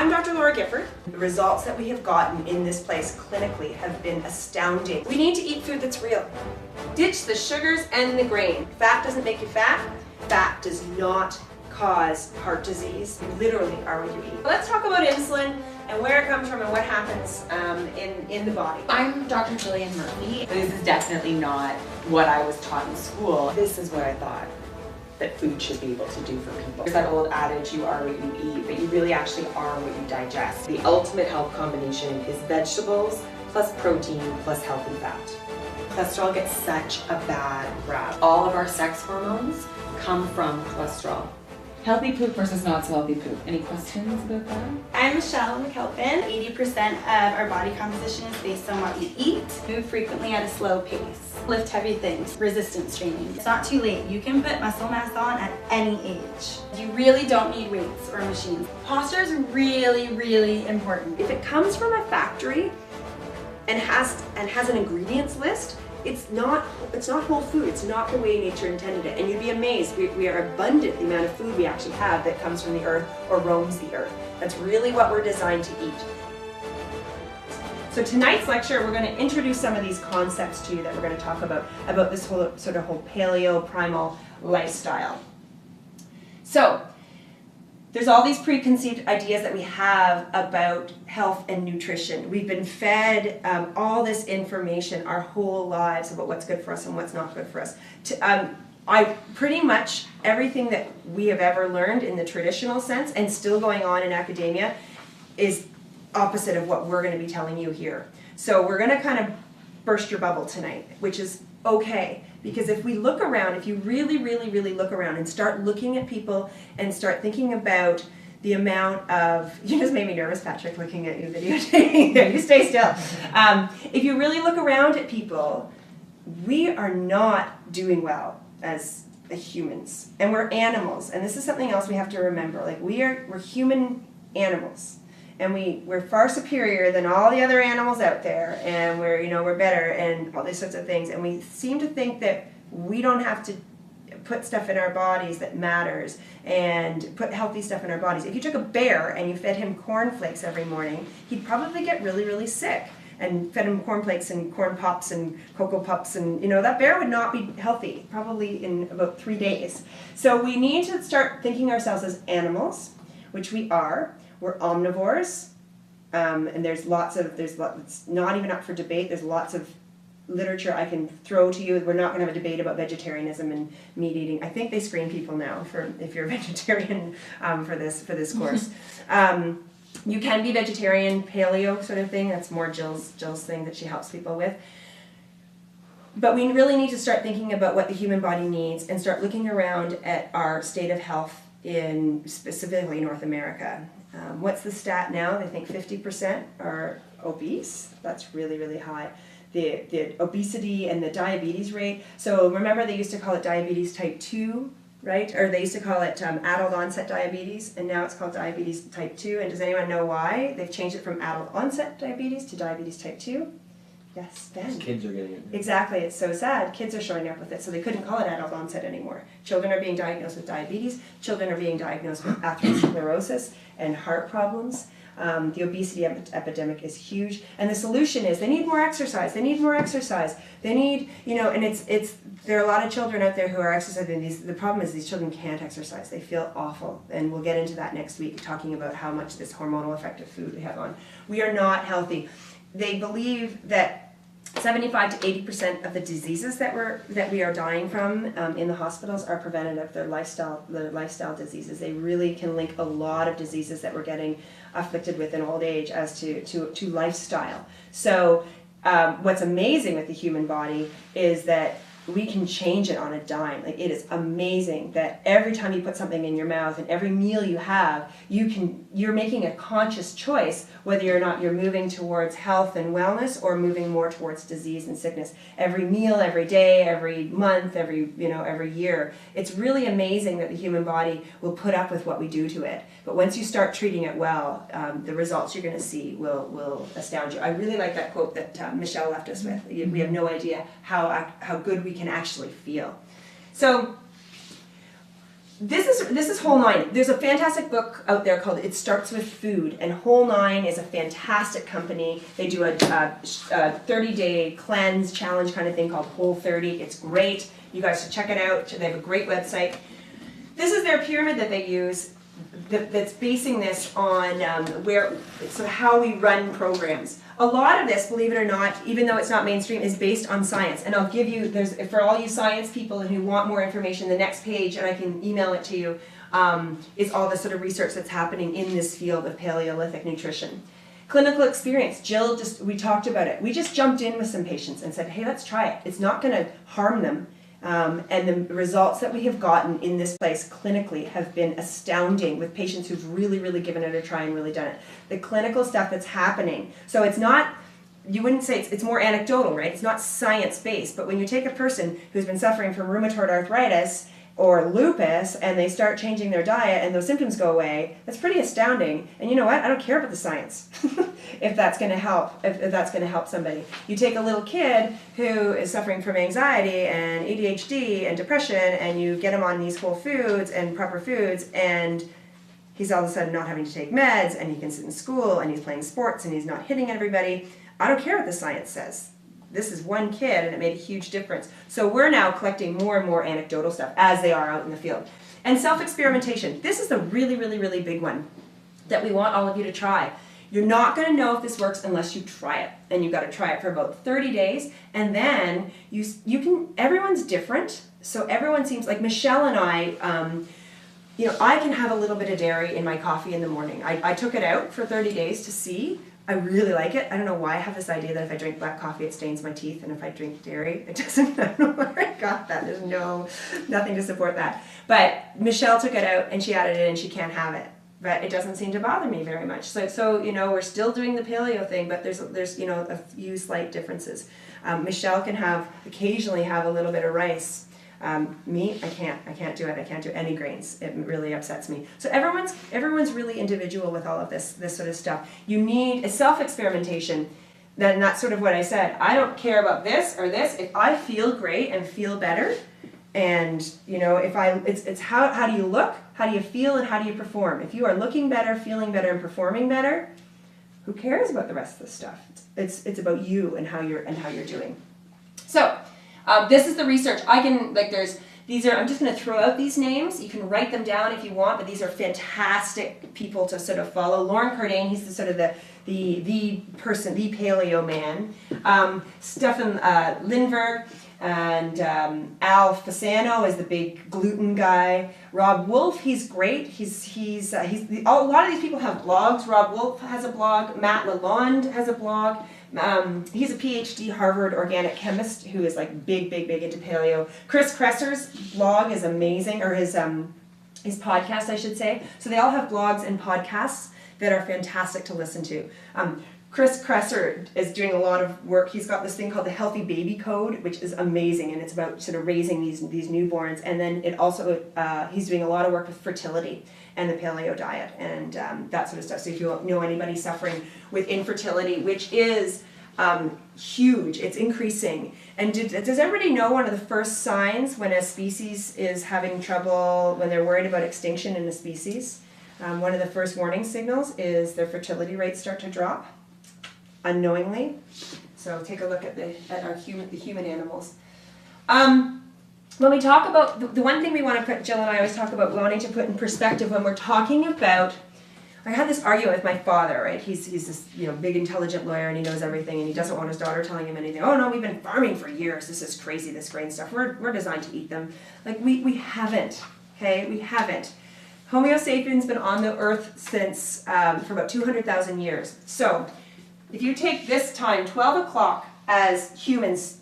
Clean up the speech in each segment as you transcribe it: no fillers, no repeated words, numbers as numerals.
I'm Dr. Laura Gifford. The results that we have gotten in this place clinically have been astounding. We need to eat food that's real. Ditch the sugars and the grain. Fat doesn't make you fat. Fat does not cause heart disease. You literally are what you eat. Let's talk about insulin and where it comes from and what happens in the body. I'm Dr. Jillian Murphy. This is definitely not what I was taught in school. This is what I thought that food should be able to do for people. There's that old adage, you are what you eat, but you really actually are what you digest. The ultimate health combination is vegetables plus protein plus healthy fat. Cholesterol gets such a bad rap. All of our sex hormones come from cholesterol. Healthy poop versus not so healthy poop. Any questions about that? I'm Michelle McAlpin. 80% of our body composition is based on what we eat. Move frequently at a slow pace. Lift heavy things. Resistance training. It's not too late. You can put muscle mass on at any age. You really don't need weights or machines. Posture is really, really important. If it comes from a factory and has an ingredients list, it's not whole food. It's not the way nature intended it. And you'd be amazed. We are abundant the amount of food we actually have that comes from the earth or roams the earth. That's really what we're designed to eat. So tonight's lecture, we're going to introduce some of these concepts to you that we're going to talk about this whole paleo primal lifestyle. So there's all these preconceived ideas that we have about health and nutrition. We've been fed all this information our whole lives about what's good for us and what's not good for us. Pretty much everything that we have ever learned in the traditional sense and still going on in academia is opposite of what we're going to be telling you here. So we're going to kind of burst your bubble tonight, which is okay. Because if we look around, if you really, really, really look around and start looking at people and start thinking about the amount of, you just made me nervous, Patrick, looking at you videotaping there, you stay still. If you really look around at people, we are not doing well as humans. And we're animals. And this is something else we have to remember. Like we're human animals. And we're far superior than all the other animals out there, and we're better and all these sorts of things. And we seem to think that we don't have to put stuff in our bodies that matters and put healthy stuff in our bodies. If you took a bear and you fed him cornflakes every morning, he'd probably get really, really sick. And fed him cornflakes and corn pops and cocoa pups, and that bear would not be healthy probably in about 3 days. So we need to start thinking ourselves as animals, which we are. We're omnivores, and it's not even up for debate. There's lots of literature I can throw to you. We're not going to have a debate about vegetarianism and meat eating. I think they screen people now if you're a vegetarian for this course. You can be vegetarian, paleo sort of thing. That's more Jill's thing that she helps people with. But we really need to start thinking about what the human body needs and start looking around at our state of health in specifically North America. What's the stat now? They think 50% are obese. That's really, really high. The obesity and the diabetes rate. So remember they used to call it diabetes type 2, right? Or they used to call it adult onset diabetes, and now it's called diabetes type 2. And does anyone know why they've changed it from adult onset diabetes to diabetes type 2? Yes, Ben. Kids are getting it. Exactly, it's so sad. Kids are showing up with it, so they couldn't call it adult onset anymore. Children are being diagnosed with diabetes. Children are being diagnosed with atherosclerosis and heart problems. The obesity epidemic is huge, and the solution is they need more exercise. They need more exercise. They need, and there are a lot of children out there who are exercising. The problem is these children can't exercise. They feel awful, and we'll get into that next week, talking about how much this hormonal effect of food we have on. We are not healthy. They believe that 75 to 80% of the diseases that we are dying from in the hospitals are preventative. They're lifestyle diseases. They really can link a lot of diseases that we're getting afflicted with in old age as to lifestyle. So what's amazing with the human body is that we can change it on a dime. Like, it is amazing that every time you put something in your mouth and every meal you have, you're making a conscious choice whether or not you're moving towards health and wellness or moving more towards disease and sickness. Every meal, every day, every month, every year. It's really amazing that the human body will put up with what we do to it. But once you start treating it well, the results you're going to see will astound you. I really like that quote that Michelle left us with. We have no idea how good we can actually feel. So this is Whole 9. There's a fantastic book out there called It Starts With Food, and Whole 9 is a fantastic company. They do a 30-day cleanse challenge kind of thing called Whole 30. It's great. You guys should check it out. They have a great website. This is their pyramid that they use that's basing this on how we run programs. A lot of this, believe it or not, even though it's not mainstream, is based on science. And I'll give you, for all you science people who want more information, the next page, and I can email it to you, is all the sort of research that's happening in this field of Paleolithic nutrition. Clinical experience, we talked about it. We just jumped in with some patients and said, hey, let's try it. It's not going to harm them. And the results that we have gotten in this place clinically have been astounding with patients who've really, really given it a try and really done it. The clinical stuff that's happening. So it's not, you wouldn't say, it's more anecdotal, right? It's not science-based, but when you take a person who's been suffering from rheumatoid arthritis or lupus and they start changing their diet and those symptoms go away, that's pretty astounding. And you know what? I don't care about the science if that's going to help, if that's going to help somebody. You take a little kid who is suffering from anxiety and ADHD and depression and you get him on these whole foods and proper foods and he's all of a sudden not having to take meds and he can sit in school and he's playing sports and he's not hitting everybody. I don't care what the science says. This is one kid and it made a huge difference. So we're now collecting more and more anecdotal stuff as they are out in the field. And self-experimentation. This is a really, really, really big one that we want all of you to try. You're not going to know if this works unless you try it. And you've got to try it for about 30 days. And then you can, everyone's different. So everyone seems like Michelle and I, I can have a little bit of dairy in my coffee in the morning. I took it out for 30 days to see. I really like it. I don't know why I have this idea that if I drink black coffee, it stains my teeth, and if I drink dairy, it doesn't. I don't know where I got that. There's nothing to support that. But Michelle took it out, and she added it, and she can't have it. But it doesn't seem to bother me very much. So we're still doing the paleo thing, but there's a few slight differences. Michelle can occasionally have a little bit of rice. Me, I can't do it. I can't do any grains. It really upsets me. So everyone's really individual with all of this sort of stuff. You need a self-experimentation. Then that's sort of what I said. I don't care about this or this. If I feel great and feel better, and it's how do you look, how do you feel, and how do you perform? If you are looking better, feeling better, and performing better, who cares about the rest of the stuff? It's about you and how you're doing. So. This is the research. I'm just going to throw out these names. You can write them down if you want, but these are fantastic people to sort of follow. Lauren Cardane, he's the person, the paleo man. Stefan Lindberg and Al Fasano is the big gluten guy. Rob Wolf, he's great. A lot of these people have blogs. Rob Wolf has a blog. Matt Lalonde has a blog. He's a PhD Harvard organic chemist who is big into paleo. Chris Kresser's blog is amazing, or his podcast, I should say. So they all have blogs and podcasts that are fantastic to listen to. Chris Kresser is doing a lot of work. He's got this thing called the Healthy Baby Code, which is amazing, and it's about sort of raising these newborns. And then it also he's doing a lot of work with fertility and the paleo diet and that sort of stuff. So if you know anybody suffering with infertility, which is huge, it's increasing. And does everybody know one of the first signs when a species is having trouble, when they're worried about extinction in a species? One of the first warning signals is their fertility rates start to drop unknowingly. So take a look at the human animals. When we talk about, the one thing we want to put, Jill and I always talk about wanting to put in perspective when we're talking about, I had this argument with my father, right? He's this big intelligent lawyer and he knows everything and he doesn't want his daughter telling him anything. Oh no, we've been farming for years. This is crazy, this grain stuff. We're designed to eat them. We haven't, okay? We haven't. Homo sapiens been on the earth since, for about 200,000 years. So, if you take this time, 12 o'clock, as humans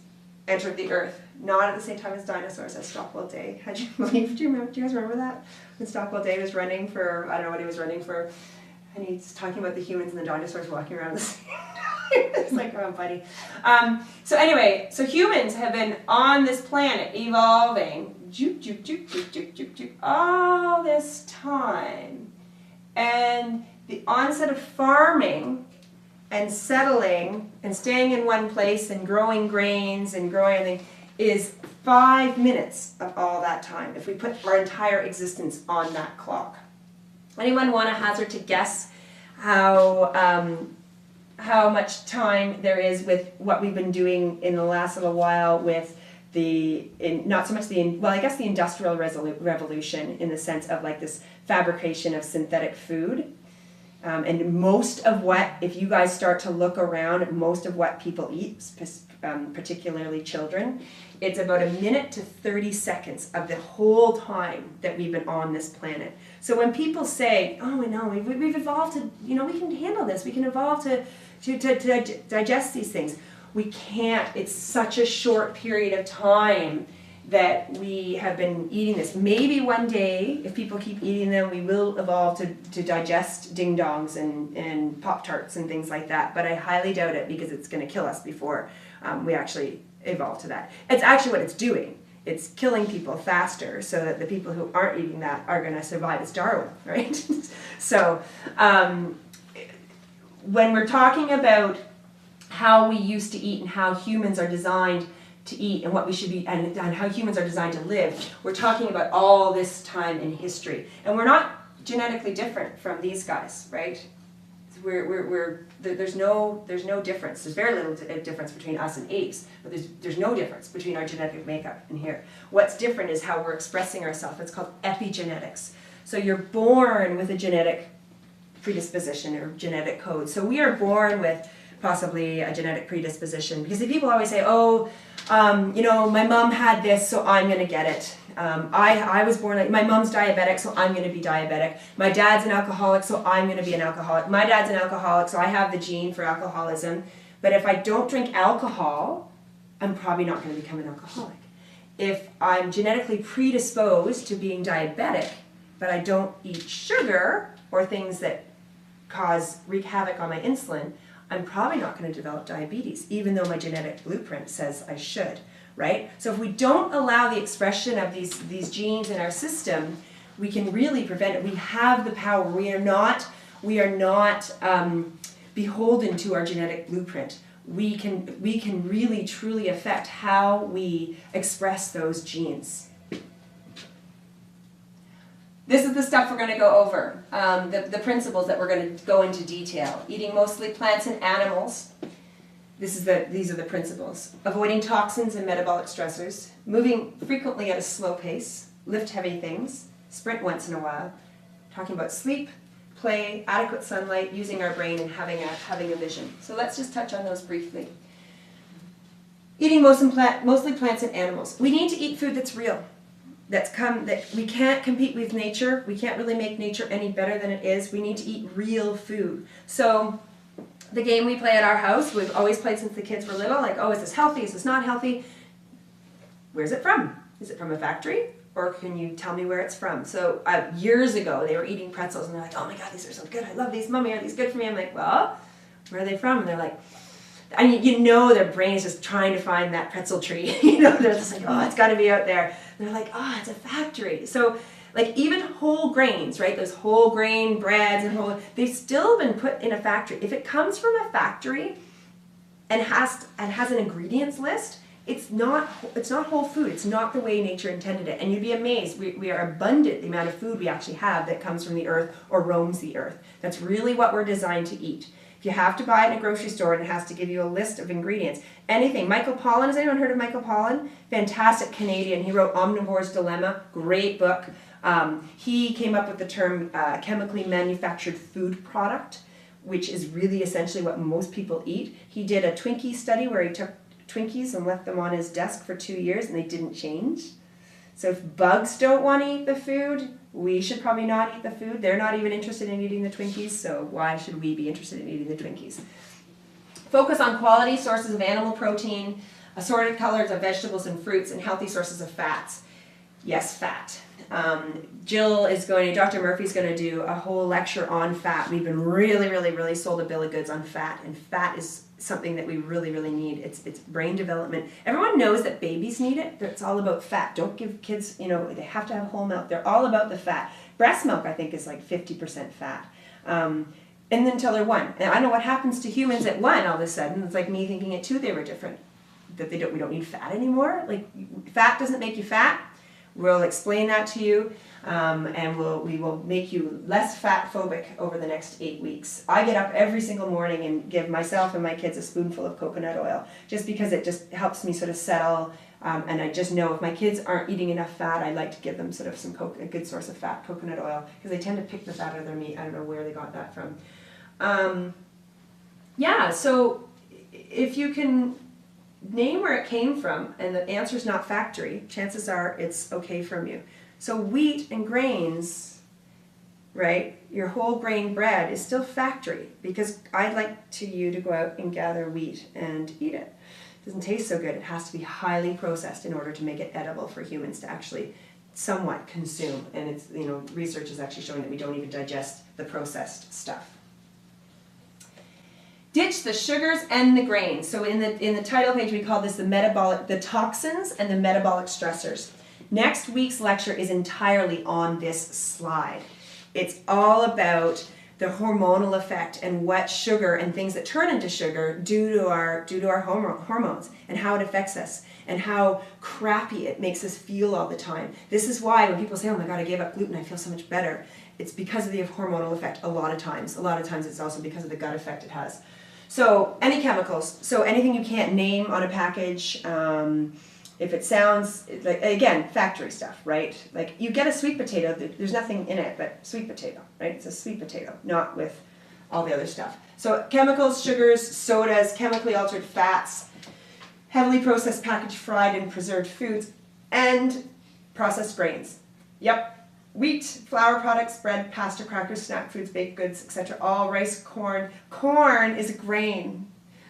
entered the earth, not at the same time as dinosaurs, as Stockwell Day. Do you guys remember that? When Stockwell Day was running for, I don't know what he was running for, and he's talking about the humans and the dinosaurs walking around the same time. It's oh buddy. So anyway, so humans have been on this planet evolving all this time. And the onset of farming and settling and staying in one place and growing grains and growing everything is 5 minutes of all that time if we put our entire existence on that clock. Anyone want to hazard to guess how much time there is with what we've been doing in the last little while with not so much the Industrial Revolution, in the sense of like this fabrication of synthetic food. And most of what, if you guys start to look around, most of what people eat, particularly children, it's about 1 minute to 30 seconds of the whole time that we've been on this planet. So when people say, oh, we know, we've evolved to, we can handle this, we can evolve to digest these things. We can't. It's such a short period of time that we have been eating this. Maybe one day, if people keep eating them, we will evolve to digest ding-dongs and Pop-Tarts and things like that. But I highly doubt it, because it's going to kill us before we actually evolve to that. It's actually what it's doing. It's killing people faster so that the people who aren't eating that are going to survive. It's Darwin, right? So when we're talking about how we used to eat and how humans are designed to eat and what we should be, and how humans are designed to live, we're talking about all this time in history. And we're not genetically different from these guys, right? There's no difference. There's very little difference between us and apes, but there's no difference between our genetic makeup and here. What's different is how we're expressing ourselves. It's called epigenetics. So you're born with a genetic predisposition or genetic code. So we are born with possibly a genetic predisposition, because the people always say, my mom had this, so I'm going to get it. I was born like, my mom's diabetic, so I'm going to be diabetic. My dad's an alcoholic, so I'm going to be an alcoholic. My dad's an alcoholic, so I have the gene for alcoholism. But if I don't drink alcohol, I'm probably not going to become an alcoholic. If I'm genetically predisposed to being diabetic, but I don't eat sugar or things that wreak havoc on my insulin, I'm probably not going to develop diabetes, even though my genetic blueprint says I should, right? So if we don't allow the expression of these genes in our system, we can really prevent it. We have the power. We are not beholden to our genetic blueprint. We can really truly affect how we express those genes. This is the stuff we're going to go over, the principles that we're going to go into detail. Eating mostly plants and animals. These are the principles. Avoiding toxins and metabolic stressors. Moving frequently at a slow pace. Lift heavy things. Sprint once in a while. Talking about sleep, play, adequate sunlight, using our brain, and having a vision. So let's just touch on those briefly. Eating mostly plants and animals. We need to eat food that's real. That we can't compete with nature. We can't really make nature any better than it is. We need to eat real food. So the game we play at our house, we've always played since the kids were little, like, oh, is this healthy? Is this not healthy? Where's it from? Is it from a factory? Or can you tell me where it's from? So years ago, they were eating pretzels, and they're like, oh my God, these are so good. I love these. Mommy, are these good for me? I'm like, well, where are they from? And they're like, I mean, their brain is just trying to find that pretzel tree. They're just like, oh, it's got to be out there. And they're like, oh, it's a factory. So, like, even whole grains, right? Those whole grain breads and they've still been put in a factory. If it comes from a factory and has an ingredients list, it's not whole food. It's not the way nature intended it. And you'd be amazed. We are abundant, the amount of food we actually have that comes from the earth or roams the earth. That's really what we're designed to eat. You have to buy it in a grocery store, and it has to give you a list of ingredients. Anything. Michael Pollan, has anyone heard of Michael Pollan? Fantastic Canadian. He wrote Omnivore's Dilemma, great book. He came up with the term chemically manufactured food product, which is really essentially what most people eat. He did a Twinkie study where he took Twinkies and left them on his desk for 2 years, and they didn't change. So if bugs don't want to eat the food, we should probably not eat the food. They're not even interested in eating the Twinkies, so why should we be interested in eating the Twinkies? Focus on quality sources of animal protein, assorted colors of vegetables and fruits, and healthy sources of fats. Yes, fat. Dr. Murphy's going to do a whole lecture on fat. We've been really sold a bill of goods on fat, and fat is something that we really need. It's brain development. Everyone knows that babies need it. It's all about fat. Don't give kids, they have to have whole milk. They're all about the fat. Breast milk, I think, is like 50% fat. And then until they're 1. And I don't know what happens to humans at 1 all of a sudden. It's like me thinking at 2 they were different. that we don't need fat anymore. Like, fat doesn't make you fat. We'll explain that to you, and we will make you less fat phobic over the next 8 weeks. I get up every single morning and give myself and my kids a spoonful of coconut oil, just because it just helps me sort of settle. And I just know if my kids aren't eating enough fat, I like to give them sort of a good source of fat, coconut oil, because they tend to pick the fat out of their meat. I don't know where they got that from. Yeah, so if you can name where it came from and the answer's not factory, chances are it's okay from you. So wheat and grains, right, your whole grain bread is still factory, because I'd like you to go out and gather wheat and eat it. It doesn't taste so good. It has to be highly processed in order to make it edible for humans to actually somewhat consume. And it's, research is actually showing that we don't even digest the processed stuff. Ditch the sugars and the grains. So in the title page, we call this the toxins and the metabolic stressors. Next week's lecture is entirely on this slide. It's all about the hormonal effect and what sugar and things that turn into sugar do to our hormones, and how it affects us, and how crappy it makes us feel all the time. This is why when people say, oh my God, I gave up gluten, I feel so much better. It's because of the hormonal effect a lot of times. A lot of times it's also because of the gut effect it has. So any chemicals, so anything you can't name on a package, if it sounds, like, again, factory stuff, right? Like, you get a sweet potato, there's nothing in it but sweet potato, right? It's a sweet potato, not with all the other stuff. So chemicals, sugars, sodas, chemically altered fats, heavily processed, packaged, fried, and preserved foods, and processed grains. Yep. Wheat, flour products, bread, pasta, crackers, snack foods, baked goods, etc. All rice, corn. Corn is a grain.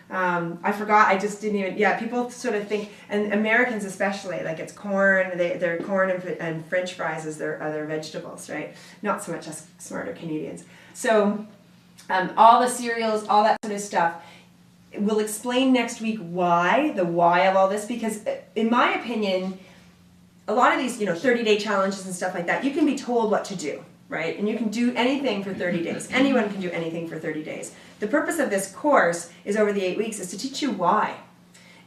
I forgot, I just didn't even, people sort of think, and Americans especially, like it's corn, they're corn and French fries as their other vegetables, right? Not so much us smarter Canadians. So all the cereals, all that sort of stuff. We'll explain next week the why of all this, because in my opinion, a lot of these, 30-day challenges and stuff like that, you can be told what to do, right? And you can do anything for 30 days. Anyone can do anything for 30 days. The purpose of this course is over the 8 weeks is to teach you why.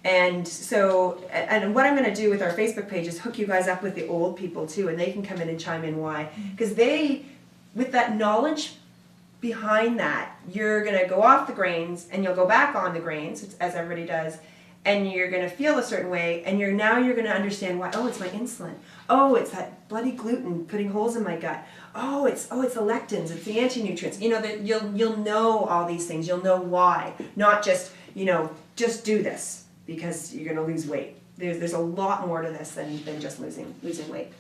And so, and what I'm going to do with our Facebook page is hook you guys up with the old people too, and they can come in and chime in why. Because with that knowledge behind that, you're going to go off the grains and you'll go back on the grains, as everybody does, and you're going to feel a certain way, and you're going to understand why. Oh, it's my insulin. Oh, it's that bloody gluten putting holes in my gut. Oh, it's the lectins. It's the anti-nutrients. That you'll know all these things. You'll know why, not just just do this because you're going to lose weight. There's a lot more to this than just losing weight.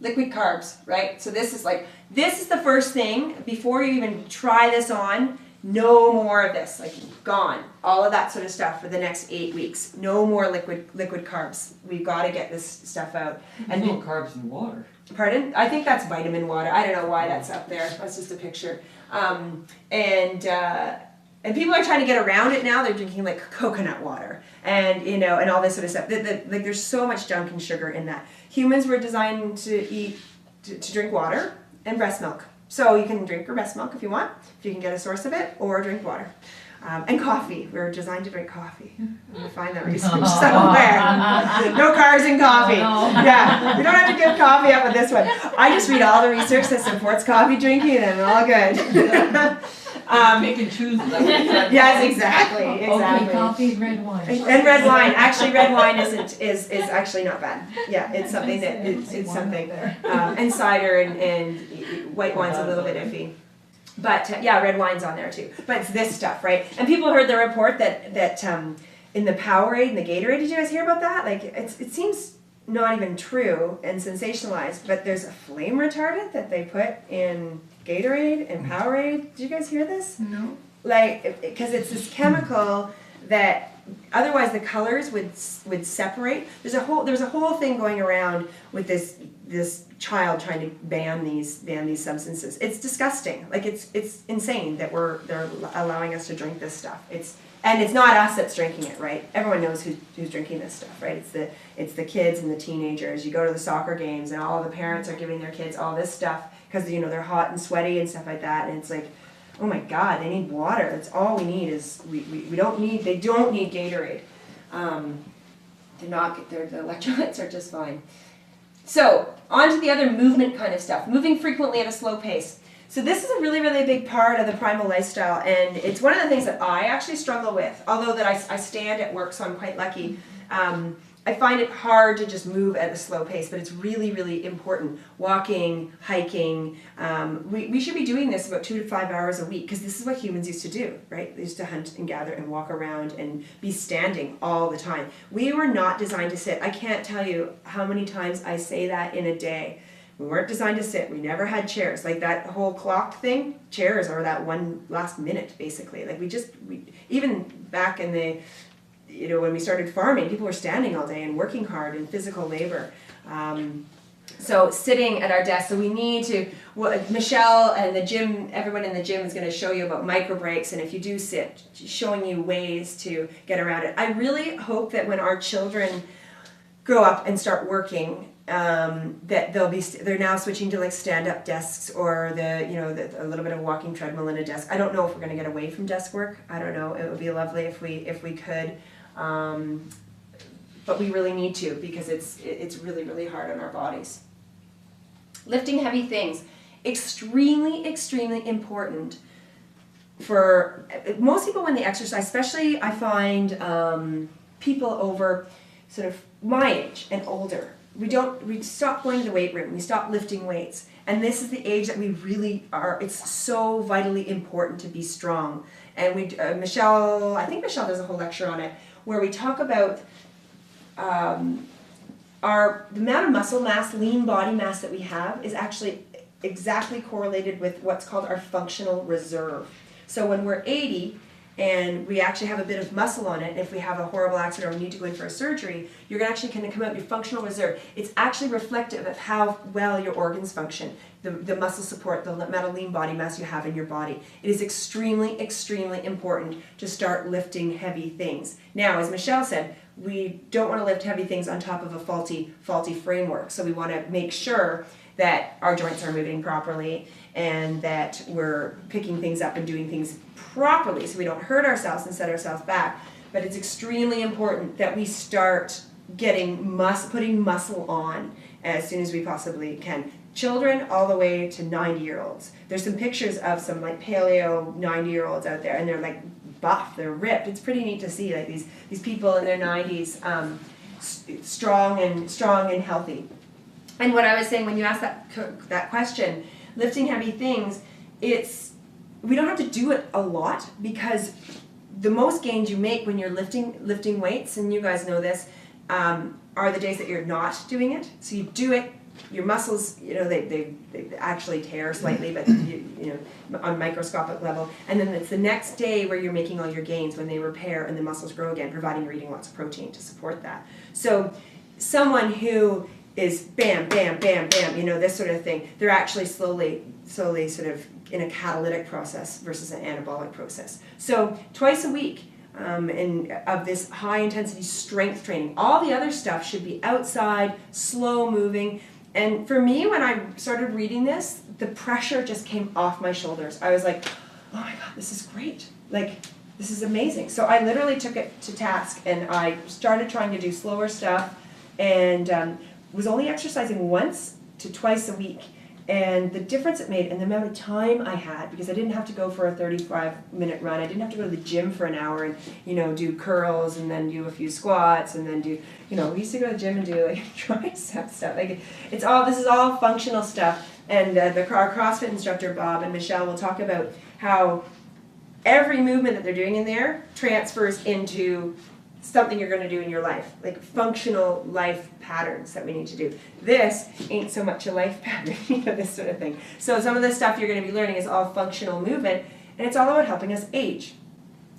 Liquid carbs, right? So this is the first thing before you even try this on. No more of this, gone. All of that sort of stuff for the next 8 weeks. No more liquid carbs. We've got to get this stuff out. There's no carbs in water. Pardon? I think that's vitamin water. I don't know why that's up there. That's just a picture. And people are trying to get around it now. They're drinking coconut water and and all this sort of stuff. There's so much junk and sugar in that. Humans were designed to drink water and breast milk. So you can drink your breast milk if you want, if you can get a source of it, or drink water. And coffee. We were designed to drink coffee. I'm going to find that research somewhere. No carbs in coffee. Yeah, you don't have to give coffee up with this one. I just read all the research that supports coffee drinking, and I'm all good. Pick and choose. Yes, exactly. Okay, coffee, red wine. And red wine. Actually, red wine is actually not bad. Yeah, it's something that it's something. And cider and white wine's a little bit iffy. But red wine's on there too. But it's this stuff, right? And people heard the report that in the Powerade and the Gatorade, did you guys hear about that? It seems not even true and sensationalized, but there's a flame retardant that they put in Gatorade and Powerade. Did you guys hear this? No. Because it's this chemical that otherwise the colors would separate. There was a whole thing going around with this child trying to ban these substances. It's disgusting. It's insane that they're allowing us to drink this stuff. And it's not us that's drinking it, right? Everyone knows who's drinking this stuff, right? It's the kids and the teenagers. You go to the soccer games and all the parents are giving their kids all this stuff because they're hot and sweaty and stuff like that. And it's Oh my God, they need water. That's all we need is, they don't need Gatorade. The electrolytes are just fine. So, on to the other movement kind of stuff. Moving frequently at a slow pace. So this is a really, really big part of the primal lifestyle, and it's one of the things that I actually struggle with, although that I stand at work, so I'm quite lucky. I find it hard to just move at a slow pace, but it's really, really important. Walking, hiking, we should be doing this about 2 to 5 hours a week, because this is what humans used to do, right? They used to hunt and gather and walk around and be standing all the time. We were not designed to sit. I can't tell you how many times I say that in a day. We weren't designed to sit. We never had chairs. Like that whole clock thing, chairs are that one last minute, basically. Like even back in the, when we started farming, people were standing all day and working hard in physical labor. So sitting at our desk, so we need to, Michelle and the gym, everyone in the gym is going to show you about micro breaks, and if you do sit, showing you ways to get around it. I really hope that when our children grow up and start working, that they're now switching to like stand-up desks or a little bit of walking treadmill and a desk. I don't know if we're going to get away from desk work. I don't know. It would be lovely if we could, but we really need to, because it's really, really hard on our bodies. Lifting heavy things, extremely, extremely important for most people when they exercise. Especially, I find people over sort of my age and older. We stop going to the weight room, we stop lifting weights. And this is the age that we really are, it's so vitally important to be strong. And I think Michelle does a whole lecture on it, where we talk about the amount of muscle mass, lean body mass that we have is actually exactly correlated with what's called our functional reserve. So when we're 80, and we actually have a bit of muscle on it, and if we have a horrible accident or we need to go in for a surgery, you're actually going to come out your functional reserve. It's actually reflective of how well your organs function, the muscle support, the amount of lean body mass you have in your body. It is extremely, extremely important to start lifting heavy things. Now, as Michelle said, we don't want to lift heavy things on top of a faulty framework, so we want to make sure that our joints are moving properly and that we're picking things up and doing things properly so we don't hurt ourselves and set ourselves back. But it's extremely important that we start putting muscle on as soon as we possibly can. Children all the way to 90-year-olds. There's some pictures of some like paleo 90-year-olds out there, and they're like buff, they're ripped. It's pretty neat to see like these people in their 90s strong and healthy. And what I was saying when you asked that question, lifting heavy things, we don't have to do it a lot, because the most gains you make when you're lifting weights, and you guys know this, are the days that you're not doing it. So you do it, your muscles, they actually tear slightly, but on microscopic level. And then it's the next day where you're making all your gains, when they repair and the muscles grow again, providing you're eating lots of protein to support that. So someone who is bam, bam, bam, bam, this sort of thing, they're actually slowly sort of in a catalytic process versus an anabolic process. So twice a week of this high intensity strength training. All the other stuff should be outside, slow moving. And for me, when I started reading this, the pressure just came off my shoulders. I was like, oh my God, this is great. Like, this is amazing. So I literally took it to task, and I started trying to do slower stuff, and was only exercising once to twice a week. And the difference it made, and the amount of time I had, because I didn't have to go for a 35-minute run. I didn't have to go to the gym for an hour and, do curls and then do a few squats and then do, we used to go to the gym and do like tricep stuff. Like this is all functional stuff. And our CrossFit instructor, Bob and Michelle, will talk about how every movement that they're doing in there transfers into something you're going to do in your life, like functional life patterns that we need to do. This ain't so much a life pattern, this sort of thing. So some of the stuff you're going to be learning is all functional movement, and it's all about helping us age.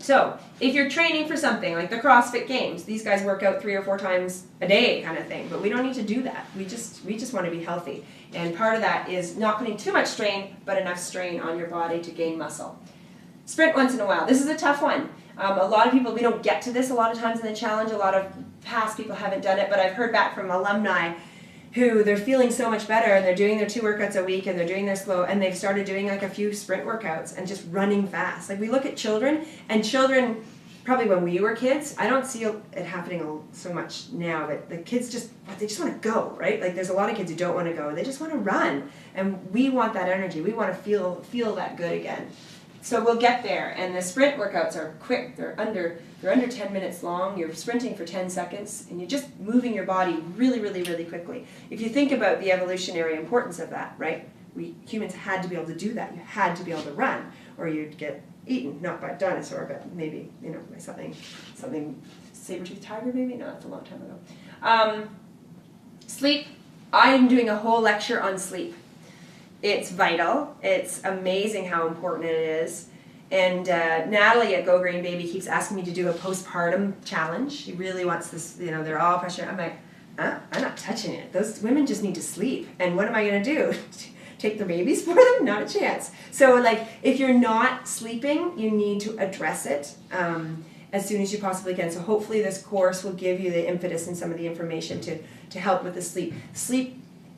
So if you're training for something like the CrossFit Games, these guys work out 3 or 4 times a day kind of thing, but we don't need to do that. We just want to be healthy. And part of that is not putting too much strain, but enough strain on your body to gain muscle. Sprint once in a while. This is a tough one. A lot of people, we don't get to this a lot of times in the challenge. A lot of past people haven't done it, but I've heard back from alumni who they're feeling so much better and they're doing their 2 workouts a week and they're doing their slow and they've started doing like a few sprint workouts and just running fast. Like we look at children, and children, probably when we were kids, I don't see it happening so much now, but the kids they just want to go, right? Like there's a lot of kids who don't want to go, they just want to run, and we want that energy, we want to feel that good again. So we'll get there, and the sprint workouts are quick, they're under 10 minutes long, you're sprinting for 10 seconds, and you're just moving your body really, really, really quickly. If you think about the evolutionary importance of that, right? Humans had to be able to do that, you had to be able to run, or you'd get eaten, not by a dinosaur, but maybe, by something saber-toothed tiger maybe? No, that's a long time ago. Sleep, I'm doing a whole lecture on sleep. It's vital, it's amazing how important it is. And Natalie at Go Green Baby keeps asking me to do a postpartum challenge. She really wants this, they're all pressured. I'm like, I'm not touching it. Those women just need to sleep. And what am I gonna do? Take their babies for them? Not a chance. So like, if you're not sleeping, you need to address it as soon as you possibly can. So hopefully this course will give you the impetus and some of the information to help with the sleep.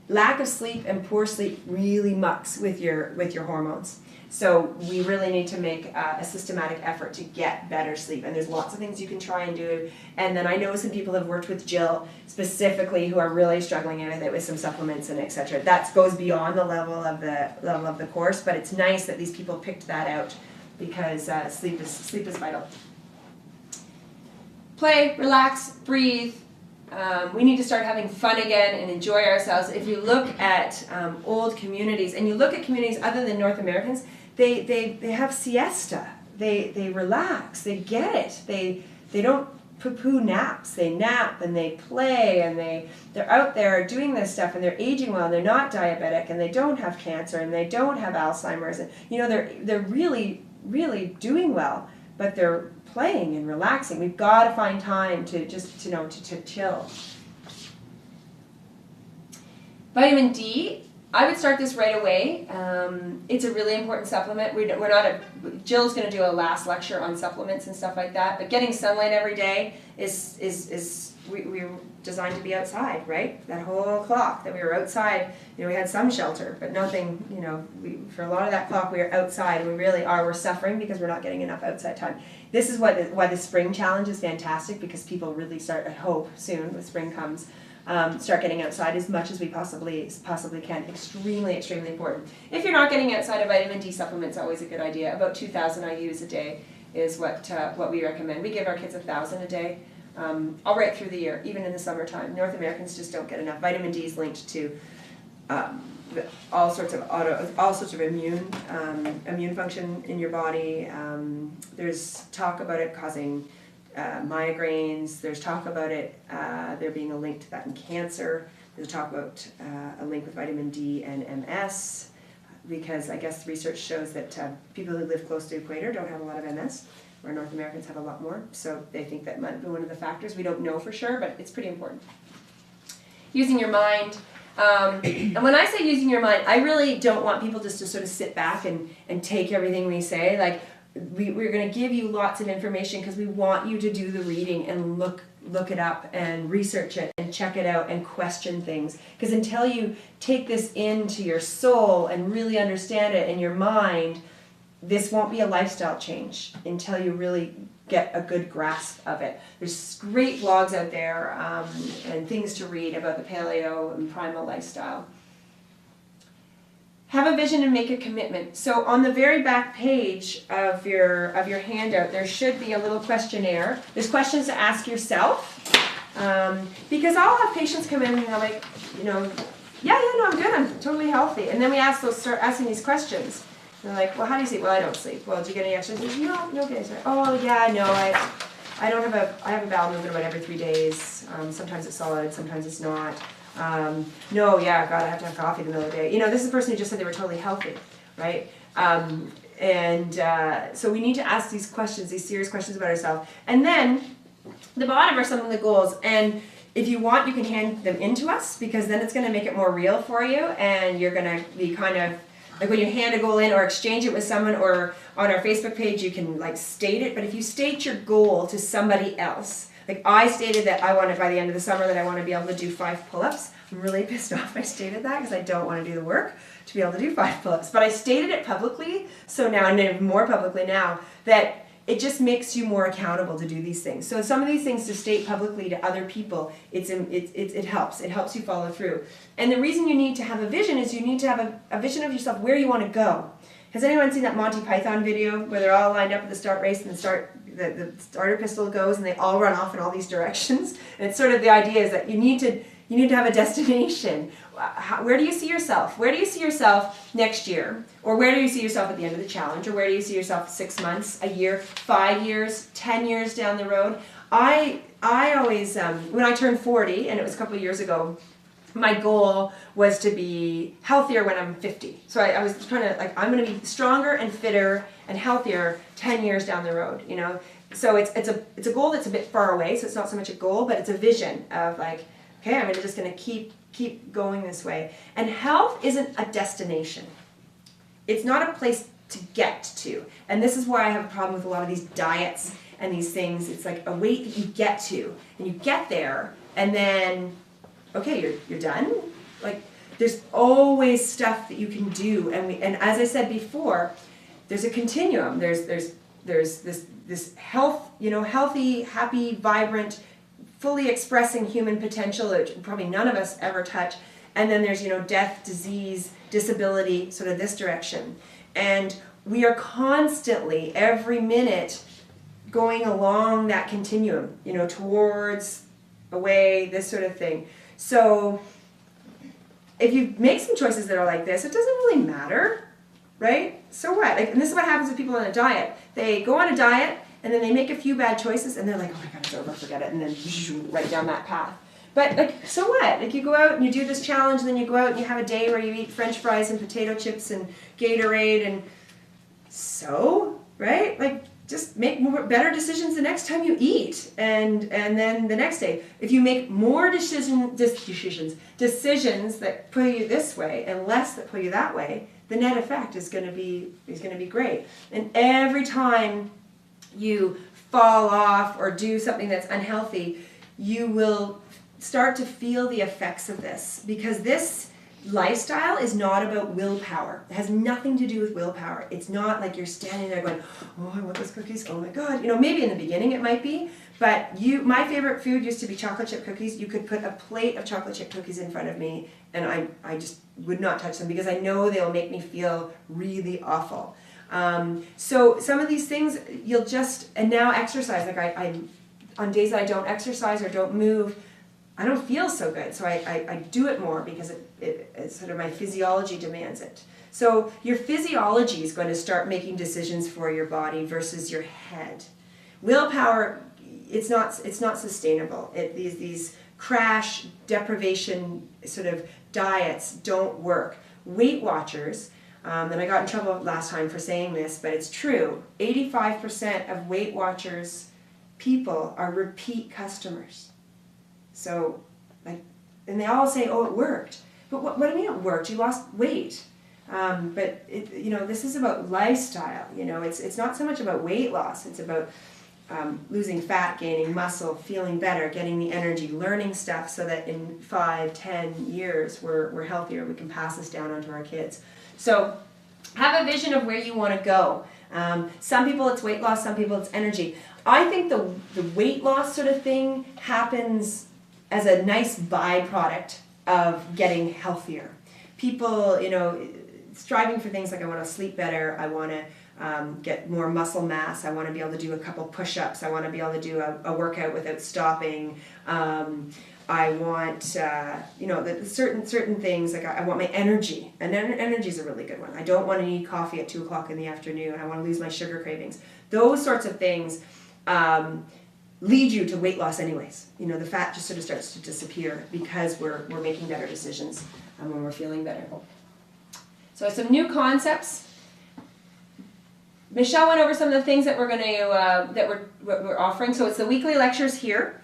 Lack of sleep and poor sleep really mucks with your hormones. So we really need to make a systematic effort to get better sleep. And there's lots of things you can try and do. And then I know some people have worked with Jill specifically who are really struggling with it with some supplements and etc. That goes beyond the level of the course, but it's nice that these people picked that out because sleep is vital. Play, relax, breathe. We need to start having fun again and enjoy ourselves. If you look at old communities, and you look at communities other than North Americans, they have siesta. They relax. They get it. They don't poo-poo naps. They nap and they play and they're out there doing this stuff and they're aging well. And they're not diabetic and they don't have cancer and they don't have Alzheimer's. And they're really, really doing well, but they're playing and relaxing. We've got to find time to chill. Vitamin D, I would start this right away. It's a really important supplement. Jill's going to do a last lecture on supplements and stuff like that. But getting sunlight every day is we're designed to be outside, right? That whole clock that we were outside. We had some shelter, but nothing. For a lot of that clock we are outside, and we really are. We're suffering because we're not getting enough outside time. This is why the spring challenge is fantastic, because people really start, I hope, soon, when spring comes, start getting outside as much as we possibly can. Extremely, extremely important. If you're not getting outside, a vitamin D supplement is always a good idea. About 2,000 IUs a day is what we recommend. We give our kids 1,000 a day, all right through the year, even in the summertime. North Americans just don't get enough. Vitamin D is linked to all sorts of immune function in your body. There's talk about it causing migraines. There's talk about it there being a link to that in cancer. There's talk about a link with vitamin D and MS, because I guess research shows that people who live close to the equator don't have a lot of MS, where North Americans have a lot more. So they think that might be one of the factors. We don't know for sure, but it's pretty important. Using your mind. And when I say using your mind, I really don't want people just to sort of sit back and take everything we say. Like, we're going to give you lots of information because we want you to do the reading and look it up and research it and check it out and question things. Because until you take this into your soul and really understand it in your mind, this won't be a lifestyle change until you really get a good grasp of it. There's great blogs out there and things to read about the paleo and primal lifestyle. Have a vision and make a commitment. So on the very back page of your handout, there should be a little questionnaire. There's questions to ask yourself, because I'll have patients come in and they're like, no, I'm good, I'm totally healthy. And then we start asking these questions. And they're like, well, how do you sleep? Well, I don't sleep. Well, do you get any exercise? No, get any. Oh, yeah, no, I don't have I have a bowel movement about every 3 days. Sometimes it's solid, sometimes it's not. No, yeah, God, I have to have coffee in the middle of the day. This is a person who just said they were totally healthy, right? So we need to ask these questions, these serious questions about ourselves. And then the bottom are some of the goals. And if you want, you can hand them in to us, because then it's going to make it more real for you. And you're going to be kind of, like when you hand a goal in or exchange it with someone, or on our Facebook page, you can state it. But if you state your goal to somebody else, Like I stated that I wanted by the end of the summer that I want to be able to do 5 pull-ups. I'm really pissed off I stated that because I don't want to do the work to be able to do 5 pull-ups. But I stated it publicly, so now, and more publicly now, that it just makes you more accountable to do these things. So some of these things to state publicly to other people, it helps. It helps you follow through. And the reason you need to have a vision is you need to have a vision of yourself, where you want to go. Has anyone seen that Monty Python video where they're all lined up at the start race and the starter pistol goes and they all run off in all these directions? And it's sort of the idea is that you need to have a destination. Where do you see yourself? Where do you see yourself next year? Or where do you see yourself at the end of the challenge? Or where do you see yourself 6 months, a year, 5 years, 10 years down the road? I always, when I turned 40, and it was a couple of years ago, my goal was to be healthier when I'm 50. So I was trying to, like, I'm going to be stronger and fitter and healthier 10 years down the road, you know? So it's a goal that's a bit far away, so it's not so much a goal, but it's a vision of like, okay, I'm just going to keep going this way. And health isn't a destination. It's not a place to get to. And this is why I have a problem with a lot of these diets and these things. It's like a weight that you get to, and you get there, and then, okay, you're done. Like, there's always stuff that you can do, and as I said before, there's a continuum. There's this health, you know, healthy, happy, vibrant, fully expressing human potential that probably none of us ever touch. And then there's, you know, death, disease, disability, sort of this direction. And we are constantly, every minute, going along that continuum, you know, towards, away, this sort of thing. So if you make some choices that are like this, it doesn't really matter, right? So what? Like, and this is what happens with people on a diet. They go on a diet, and then they make a few bad choices, and they're like, oh my God, it's over, forget it, and then right down that path. But like, so what? Like, you go out and you do this challenge, and then you go out and you have a day where you eat French fries and potato chips and Gatorade, and so, right? Like, just make better decisions the next time you eat, and then the next day. If you make more decisions that pull you this way and less that pull you that way, the net effect is going to be great. And every time you fall off or do something that's unhealthy, you will start to feel the effects of this, because this lifestyle is not about willpower. It has nothing to do with willpower. It's not like you're standing there going, oh, I want those cookies, oh my God. You know, maybe in the beginning it might be, but my favorite food used to be chocolate chip cookies. You could put a plate of chocolate chip cookies in front of me, and I just would not touch them because I know they'll make me feel really awful. So some of these things you'll just, and now exercise, like I on days that I don't exercise or don't move, I don't feel so good. So I do it more because it's sort of my physiology demands it. So your physiology is going to start making decisions for your body versus your head. Willpower, it's not sustainable. These crash, deprivation sort of diets don't work. Weight Watchers, and I got in trouble last time for saying this, but it's true. 85% of Weight Watchers people are repeat customers. So, like, and they all say, oh, it worked. But what do you mean it worked? You lost weight. But, you know, this is about lifestyle. You know, it's not so much about weight loss. It's about losing fat, gaining muscle, feeling better, getting the energy, learning stuff so that in 5, 10 years we're healthier. We can pass this down onto our kids. So have a vision of where you want to go. Some people it's weight loss, some people it's energy. I think the weight loss sort of thing happens as a nice byproduct of getting healthier. People, you know, striving for things like I want to sleep better, I want to get more muscle mass, I want to be able to do a couple push-ups, I want to be able to do a workout without stopping, I want, you know, certain things, like I want my energy, and energy is a really good one. I don't want to need coffee at 2 o'clock in the afternoon, I want to lose my sugar cravings. Those sorts of things lead you to weight loss anyways. You know, the fat just sort of starts to disappear because we're making better decisions when we're feeling better. So some new concepts. Michelle went over some of the things that we're going to that we're offering. So it's the weekly lectures here.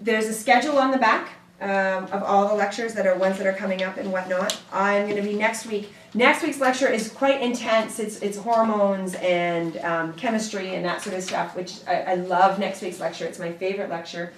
There's a schedule on the back. of all the lectures that are ones that are coming up and whatnot. I'm going to be next week. Next week's lecture is quite intense. It's hormones and chemistry and that sort of stuff, which I love next week's lecture. It's my favorite lecture.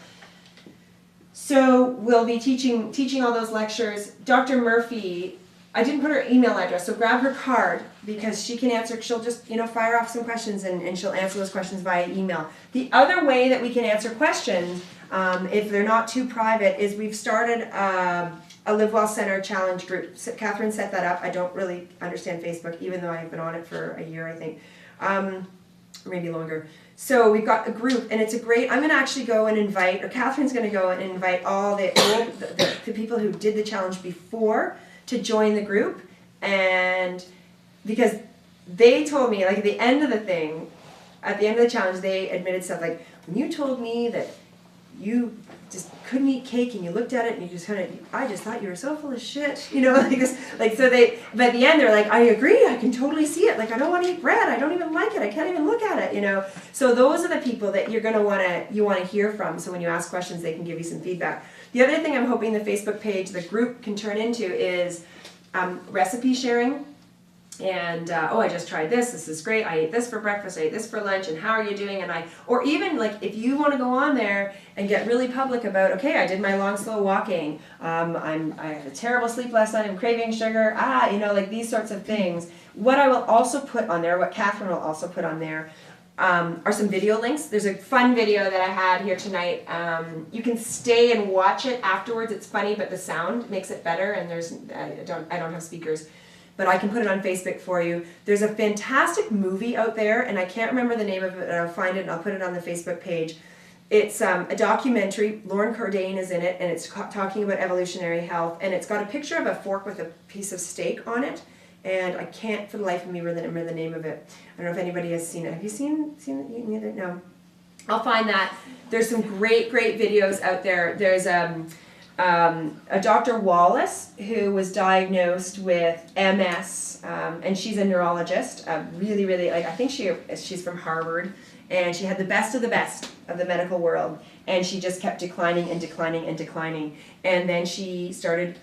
So we'll be teaching all those lectures. Dr. Murphy, I didn't put her email address, so grab her card because she can answer. She'll just fire off some questions and she'll answer those questions via email. The other way that we can answer questions, if they're not too private, is we've started a Live Well Center challenge group. So Catherine set that up. I don't really understand Facebook, even though I've been on it for a year, I think, or maybe longer. So we've got a group, and it's a great. I'm going to actually go and invite, or Catherine's going to go and invite all the people who did the challenge before to join the group, and because they told me, like at the end of the challenge, they admitted stuff like, when you told me that you just couldn't eat cake and you looked at it and you just I just thought you were so full of shit, like this, like, so but at the end they're like, I agree, I can totally see it, like I don't want to eat bread, I don't even like it, I can't even look at it, so those are the people that you're going to want to hear from, so when you ask questions they can give you some feedback. The other thing I'm hoping the Facebook page, the group, can turn into is recipe sharing. And I just tried this is great, I ate this for breakfast, I ate this for lunch, and how are you doing? Or even like if you want to go on there and get really public about, okay, I did my long slow walking, I had a terrible sleep last night, I'm craving sugar, like these sorts of things. What I will also put on there, what Catherine will also put on there, are some video links. There's a fun video that I had here tonight. You can stay and watch it afterwards. It's funny, but the sound makes it better, and I don't have speakers. But I can put it on Facebook for you. There's a fantastic movie out there, and I can't remember the name of it, and I'll find it and I'll put it on the Facebook page. It's a documentary. Lauren Cordain is in it, and it's talking about evolutionary health, and it's got a picture of a fork with a piece of steak on it, and I can't for the life of me remember the name of it. I don't know if anybody has seen it. Have you seen it? No. I'll find that. There's some great videos out there. There's a Dr. Wallace who was diagnosed with MS, and she's a neurologist. Really, I think she's from Harvard, and she had the best of the medical world, and she just kept declining, and then she started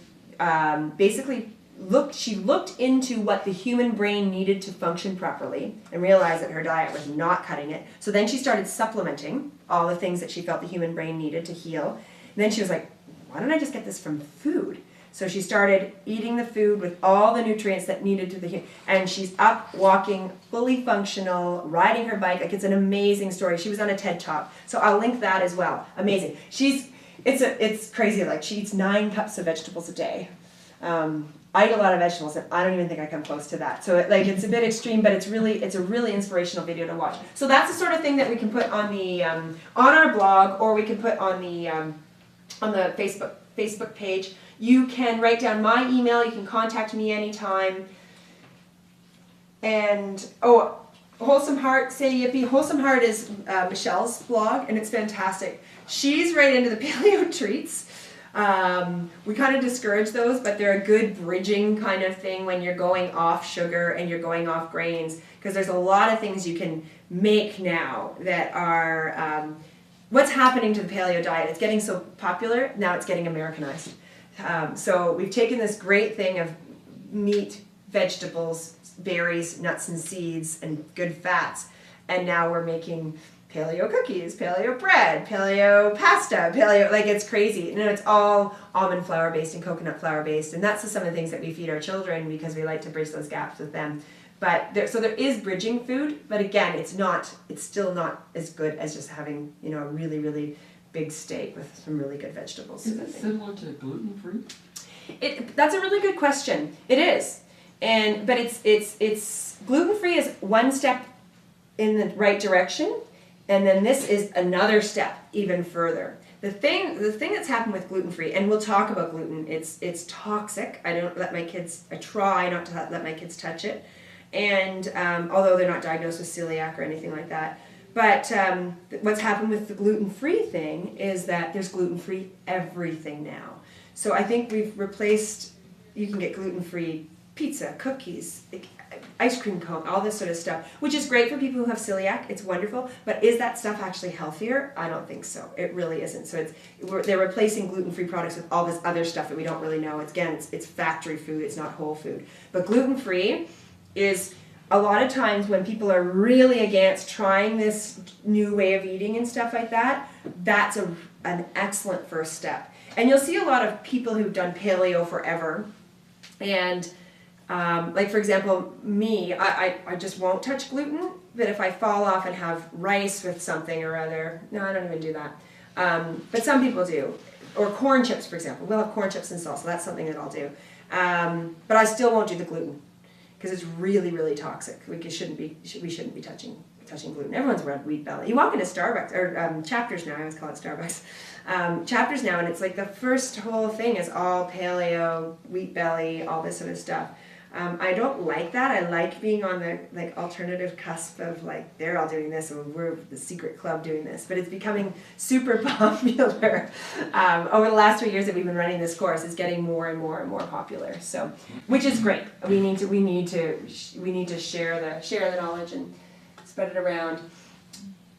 she looked into what the human brain needed to function properly and realized that her diet was not cutting it. So then she started supplementing all the things that she felt the human brain needed to heal. And then she was like, why don't I just get this from food? So she started eating the food with all the nutrients that needed to the human, and she's up, walking, fully functional, riding her bike. Like, it's an amazing story. She was on a TED Talk, so I'll link that as well. Amazing. It's crazy. Like, she eats 9 cups of vegetables a day. I eat a lot of vegetables, and I don't even think I come close to that. So it's a bit extreme, but it's a really inspirational video to watch. So that's the sort of thing that we can put on the on our blog, or we can put on the Facebook page. You can write down my email. You can contact me anytime. And Wholesome Heart, say yippee. Wholesome Heart is Michelle's blog, and it's fantastic. She's right into the paleo treats. We kind of discourage those, but they're a good bridging kind of thing when you're going off sugar and you're going off grains, because there's a lot of things you can make now that are what's happening to the paleo diet. It's getting so popular, now it's getting Americanized. So we've taken this great thing of meat, vegetables, berries, nuts and seeds, and good fats, and now we're making paleo cookies, paleo bread, paleo pasta, it's crazy. It's all almond flour based and coconut flour based, and that's some of the things that we feed our children because we like to bridge those gaps with them. But there is bridging food, but again, it's still not as good as just having, a really, really big steak with some really good vegetables. Is it similar to gluten-free? That's a really good question. It is. But it's gluten-free is one step in the right direction, and then this is another step even further. The thing that's happened with gluten-free, and we'll talk about gluten, it's toxic. I try not to let my kids touch it. And although they're not diagnosed with celiac or anything like that. But what's happened with the gluten-free thing is that there's gluten-free everything now. So I think we've replaced, you can get gluten-free pizza, cookies, ice cream cone, all this sort of stuff, which is great for people who have celiac. It's wonderful, but is that stuff actually healthier? I don't think so. It really isn't. So they're replacing gluten-free products with all this other stuff that we don't really know. It's factory food. It's not whole food. But gluten-free is a lot of times when people are really against trying this new way of eating and stuff like that, that's an excellent first step. And you'll see a lot of people who've done paleo forever, and like for example, me, I just won't touch gluten, but if I fall off and have rice with something or other, no, I don't even do that. But some people do. Or corn chips, for example. We'll have corn chips and salsa. That's something that I'll do. But I still won't do the gluten because it's really, really toxic. We shouldn't be touching gluten. Everyone's read wheat belly. You walk into Starbucks, or Chapters now, I always call it Starbucks. Chapters now, and it's like the first whole thing is all paleo, wheat belly, all this sort of stuff. I don't like that. I like being on the alternative cusp of they're all doing this and we're the secret club doing this. But it's becoming super popular over the last 3 years that we've been running this course. It's getting more and more and more popular. So, which is great. We need to share the knowledge and spread it around.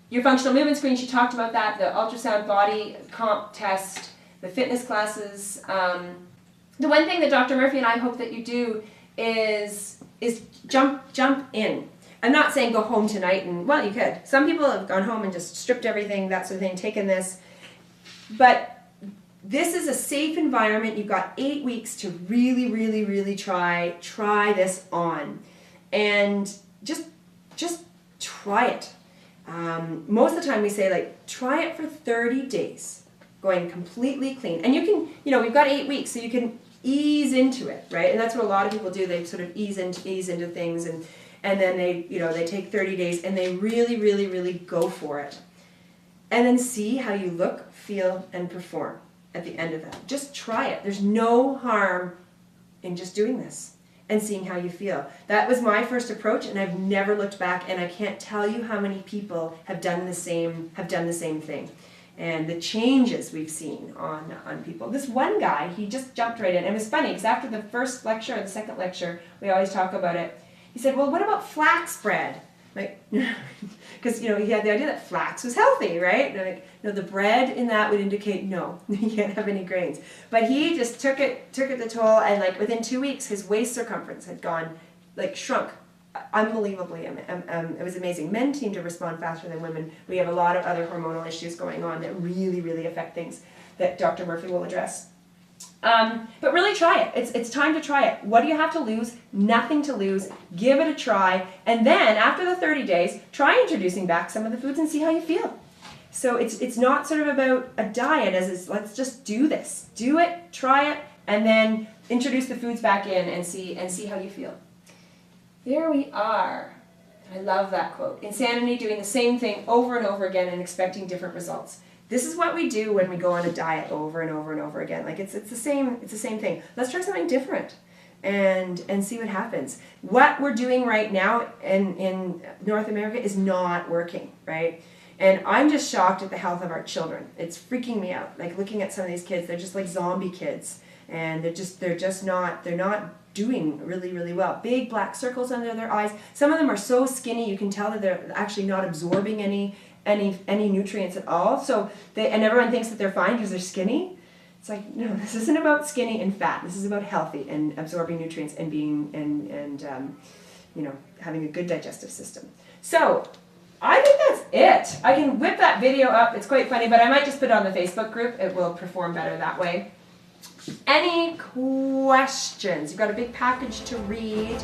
Your functional movement screen, she talked about that. The ultrasound body comp test, the fitness classes. The one thing that Dr. Murphy and I hope that you do is jump in. I'm not saying go home tonight and, well, you could. Some people have gone home and just stripped everything, that sort of thing, taken this. But this is a safe environment. You've got 8 weeks to really, really, really try this on. And just try it. Most of the time we say try it for 30 days, going completely clean. And you can, we've got 8 weeks, so you can ease into it, right? And that's what a lot of people do. They sort of ease into things, and then they take 30 days and they really, really, really go for it. And then see how you look, feel, and perform at the end of that. Just try it. There's no harm in just doing this and seeing how you feel. That was my first approach, and I've never looked back, and I can't tell you how many people have done the same thing. And the changes we've seen on people. This one guy, he just jumped right in. And it was funny, because after the first lecture or the second lecture, we always talk about it. He said, well, what about flax bread? Because, he had the idea that flax was healthy, right? And the bread in that would indicate, no, you can't have any grains. But he just took it the toll, and within 2 weeks, his waist circumference had gone, shrunk. Unbelievably, it was amazing. Men seem to respond faster than women. We have a lot of other hormonal issues going on that really, really affect things that Dr. Murphy will address. But really try it. It's time to try it. What do you have to lose? Nothing to lose. Give it a try. And then after the 30 days, try introducing back some of the foods and see how you feel. So it's not sort of about a diet as let's just do this. Do it, try it, and then introduce the foods back in and see how you feel. There we are. I love that quote. Insanity, doing the same thing over and over again and expecting different results. This is what we do when we go on a diet over and over and over again. It's the same thing. Let's try something different and see what happens. What we're doing right now in North America is not working, right? And I'm just shocked at the health of our children. It's freaking me out. Looking at some of these kids, they're just like zombie kids, and they're not doing really, really well. Big black circles under their eyes. Some of them are so skinny you can tell that they're actually not absorbing any nutrients at all. So and everyone thinks that they're fine because they're skinny. It's no, this isn't about skinny and fat. This is about healthy and absorbing nutrients and being and having a good digestive system. So I think that's it. I can whip that video up. It's quite funny, but I might just put it on the Facebook group. It will perform better that way. Any questions? You've got a big package to read.